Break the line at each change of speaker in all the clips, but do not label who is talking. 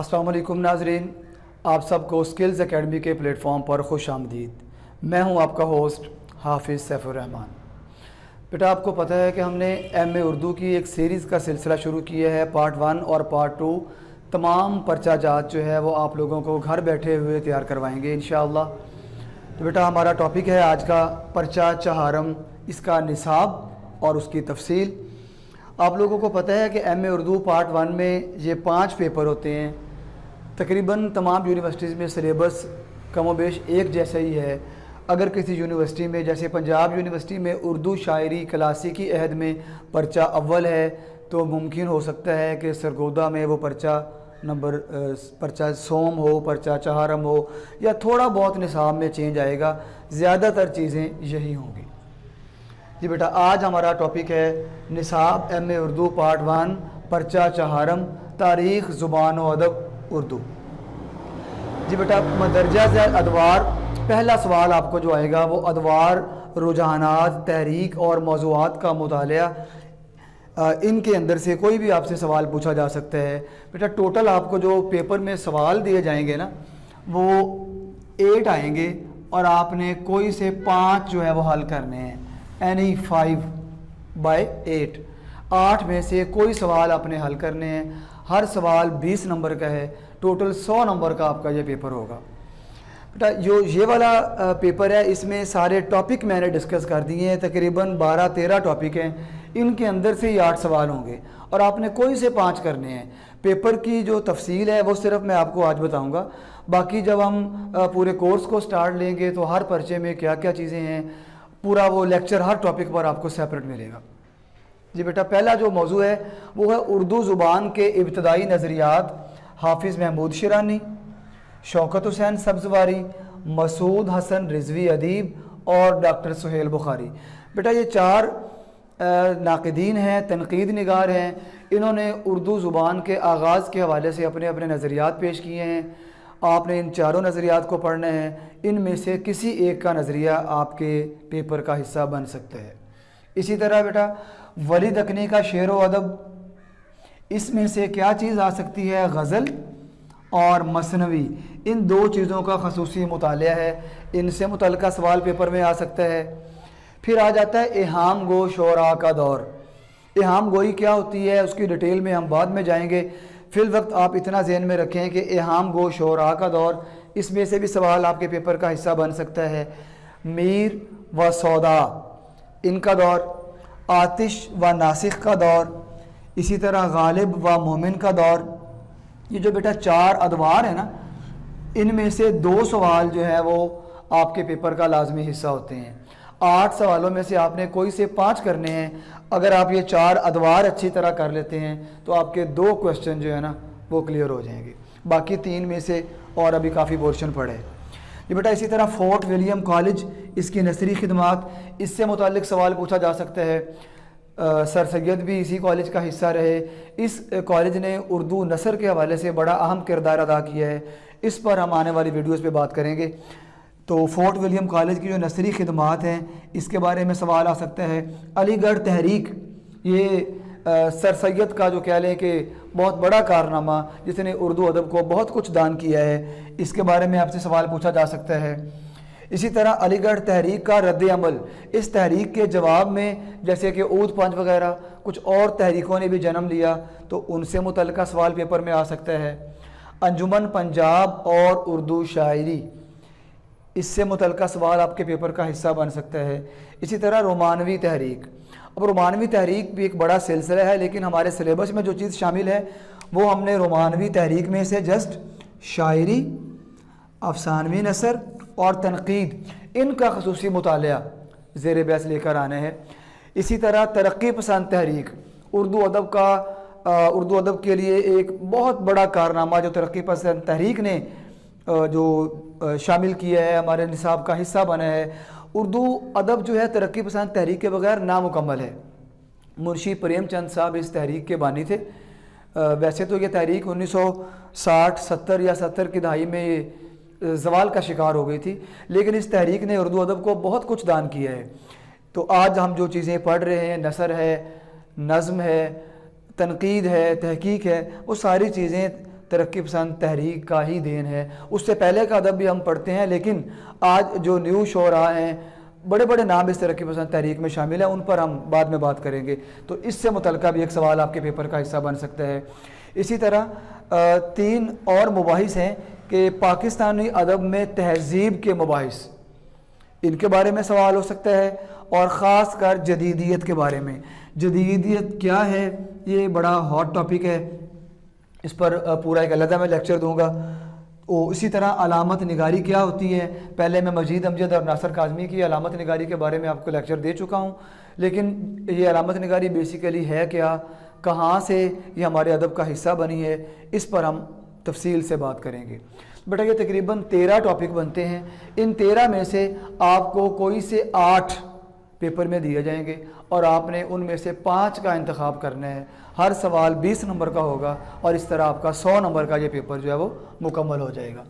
अस्सलाम वालेकुम नाजरीन, आप सबको स्किल्स एकेडमी के प्लेटफॉर्म पर खुश आमदीद। मैं हूं आपका होस्ट हाफिज़ सैफुर रहमान। बेटा, आपको पता है कि हमने एमए उर्दू की एक सीरीज़ का सिलसिला शुरू किया है। पार्ट 1 और पार्ट 2 तमाम पर्चा जात जो है वो आप लोगों को घर बैठे हुए तैयार करवाएंगे इंशाअल्लाह। तो बेटा, हमारा टॉपिक है आज का पर्चा चहारम, इसका निसाब और उसकी तफसील। आप लोगों को पता है कि एमए उर्दू पार्ट 1 में ये 5 पेपर होते हैं। तकरीबन तमाम यूनिवर्सिटीज़ में सिलेबस कमोबेश एक जैसा ही है। अगर किसी यूनिवर्सिटी में, जैसे पंजाब यूनिवर्सिटी में उर्दू शायरी क्लासिकी अहद में पर्चा अव्वल है, तो मुमकिन हो सकता है कि सरगोदा में वो पर्चा सोम हो, पर्चा चहारम हो, या थोड़ा बहुत निसाब में चेंज आएगा। ज़्यादातर चीज़ें यही होंगी। जी बेटा, आज हमारा टॉपिक है निसाब एमए उर्दू पार्ट 1 पर्चा चहारम, तारीख़ ज़ुबान व अदब उर्दू। जी बेटा, मदरजा ज़ैल अदवार, पहला सवाल आपको जो आएगा वो अदवार, रुझानात, तहरीक और मौज़ूआत का मुतालिया। इनके अंदर से कोई भी आपसे सवाल पूछा जा सकता है। बेटा, टोटल आपको जो पेपर में सवाल दिए जाएंगे ना, वो 8 आएंगे और आपने कोई से 5 जो है वो हल करने हैं। एनी 5/8, 8 में से कोई सवाल आपने हल करने हैं। हर सवाल 20 नंबर का है। टोटल 100 नंबर का आपका ये पेपर होगा। बेटा, जो ये वाला पेपर है, इसमें सारे टॉपिक मैंने डिस्कस कर दिए हैं। तकरीबन 12-13 टॉपिक हैं। इनके अंदर से ही 8 सवाल होंगे और आपने कोई से 5 करने हैं। पेपर की जो तफसील है वो सिर्फ मैं आपको आज बताऊंगा। बाकी जब हम पूरे कोर्स को स्टार्ट लेंगे तो हर पर्चे में क्या क्या चीज़ें हैं, पूरा वो लेक्चर हर टॉपिक पर आपको सेपरेट मिलेगा। जी बेटा, पहला जो मौजू है वो है उर्दू ज़ुबान के इब्तदाई नज़रियात, हाफिज़ महमूद शिरानी, शौकत हुसैन सब्ज़वारी, मसूद हसन रिजवी अदीब और डॉक्टर सुहेल बुखारी। बेटा, ये 4 नाक़िदीन हैं, तनकीद निगार हैं। इन्होंने उर्दू ज़ुबान के आगाज़ के हवाले से अपने अपने नज़रियात पेश किए हैं। आपने इन चारों नज़रियात को पढ़ना है। इनमें से किसी एक का नज़रिया आपके पेपर का हिस्सा बन सकता है। इसी तरह बेटा, वली दकनी का शेर व अदब, इसमें से क्या चीज़ आ सकती है? गज़ल और मसनवी, इन 2 चीज़ों का खसूसी मुतालिया है। इनसे मुतल्लिक़ा सवाल पेपर में आ सकता है। फिर आ जाता है इहाम गो शोरा का दौर। इहाम गोई क्या होती है, उसकी डिटेल में हम बाद में जाएंगे। फिल वक्त आप इतना ज़हन में रखें कि इहाम गो शोरा का दौर, इसमें से भी सवाल आपके पेपर का हिस्सा बन सकता है। मीर व सौदा, इनका दौर। आतिश व नासिख का दौर। इसी तरह गालिब व मोमिन का दौर। ये जो बेटा 4 अदवार है ना, इनमें से 2 सवाल जो है वो आपके पेपर का लाजमी हिस्सा होते हैं। 8 सवालों में से आपने कोई से 5 करने हैं। अगर आप ये 4 अदवार अच्छी तरह कर लेते हैं तो आपके 2 क्वेश्चन जो है ना वो क्लियर हो जाएंगे। बाकी 3 में से और अभी काफ़ी पोर्शन पड़े। ये बेटा, इसी तरह फोर्ट विलियम कॉलेज, इसकी नसरी खिदमात, इससे मुतालिक सवाल पूछा जा सकता है। सर सैयद भी इसी कॉलेज का हिस्सा रहे। इस कॉलेज ने उर्दू नसर के हवाले से बड़ा अहम किरदार अदा किया है। इस पर हम आने वाली वीडियोज़ पे बात करेंगे। तो फोर्ट विलियम कॉलेज की जो नसरी खिदमात हैं, इसके बारे में सवाल आ सकता है। अलीगढ़ तहरीक, ये सर सैयद का जो कह लें कि बहुत बड़ा कारनामा, जिसने उर्दू अदब को बहुत कुछ दान किया है, इसके बारे में आपसे सवाल पूछा जा सकता है। इसी तरह अलीगढ़ तहरीक का रद्द अमल, इस तहरीक के जवाब में जैसे कि ऊद पंच वगैरह कुछ और तहरीकों ने भी जन्म लिया, तो उनसे मुतल्लिक़ा सवाल पेपर में आ सकता है। अंजुमन पंजाब और उर्दू शायरी, इससे मुतल्लिक़ा सवाल आपके पेपर का हिस्सा बन सकता है। इसी तरह रोमानवी तहरीक। अब रोमानवी तहरीक भी एक बड़ा सिलसिला है, लेकिन हमारे सिलेबस में जो चीज़ शामिल है वो हमने रोमानवी तहरीक में से जस्ट शायरी, अफसानवी नसर और तनकीद, इनका खसूसी मुतालिया ज़ेर बहस लेकर आने हैं। इसी तरह तरक्की पसंद तहरीक, उर्दू अदब के लिए एक बहुत बड़ा कारनामा जो तरक्की पसंद तहरीक ने जो शामिल किया है, हमारे निसाब का हिस्सा बना है। उर्दू अदब जो है तरक्की पसंद तहरीक के बगैर नामुकम्मल है। मुंशी प्रेमचंद साहब इस तहरीक के बानी थे। वैसे तो ये तहरीक 1960, 70 या 70 की दहाई में ज़वाल का शिकार हो गई थी, लेकिन इस तहरीक ने उर्दू अदब को बहुत कुछ दान किया है। तो आज हम जो चीज़ें पढ़ रहे हैं, नसर है, नज़्म है, तनकीद है, तहकीक है, वो सारी चीज़ें ترقی پسند تحریک کا ہی دین ہے. اس سے پہلے کا ادب بھی ہم پڑھتے ہیں، لیکن آج جو نیو شعراء ہیں، بڑے بڑے نام اس ترقی پسند تحریک میں شامل ہیں، ان پر ہم بعد میں بات کریں گے. تو اس سے متعلقہ بھی ایک سوال آپ کے پیپر کا حصہ بن سکتا ہے. اسی طرح 3 اور مباحث ہیں کہ پاکستانی ادب میں تہذیب کے مباحث، ان کے بارے میں سوال ہو سکتا ہے، اور خاص کر جدیدیت کے بارے میں. جدیدیت کیا ہے، یہ بڑا ہاٹ ٹاپک ہے، اس پر پورا ایک علیحدہ میں لیکچر دوں گا. اسی طرح علامت نگاری کیا ہوتی ہے. پہلے میں مجید امجد اور ناصر کاظمی کی علامت نگاری کے بارے میں آپ کو لیکچر دے چکا ہوں، لیکن یہ علامت نگاری بیسیکلی ہے کیا، کہاں سے یہ ہمارے ادب کا حصہ بنی ہے، اس پر ہم تفصیل سے بات کریں گے. بیٹا یہ تقریباً 13 ٹاپک بنتے ہیں. ان 13 میں سے آپ کو کوئی سے 8 پیپر میں دیے جائیں گے، اور آپ نے ان میں سے 5 کا انتخاب کرنا ہے. ہر سوال 20 نمبر کا ہوگا، اور اس طرح آپ کا 100 نمبر کا یہ پیپر جو ہے وہ مکمل ہو جائے گا.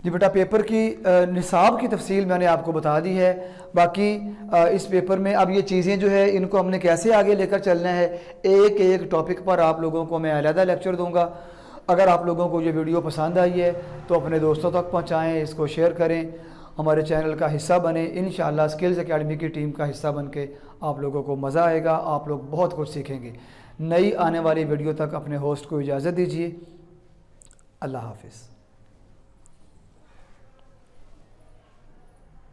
جی بیٹا پیپر کی نصاب کی تفصیل میں نے آپ کو بتا دی ہے. باقی اس پیپر میں اب یہ چیزیں جو ہے ان کو ہم نے کیسے آگے لے کر چلنا ہے، ایک ایک ٹاپک پر آپ لوگوں کو میں علیحدہ لیکچر دوں گا. اگر آپ لوگوں کو یہ ویڈیو پسند آئی ہے تو اپنے دوستوں تک پہنچائیں، اس کو شیئر کریں، ہمارے چینل کا حصہ بنیں. انشاءاللہ اسکلز اکیڈمی کی ٹیم کا حصہ بن کے آپ لوگوں کو مزہ آئے گا، آپ لوگ بہت کچھ سیکھیں گے. نئی آنے والی ویڈیو تک اپنے ہوسٹ کو اجازت دیجیے. اللہ حافظ.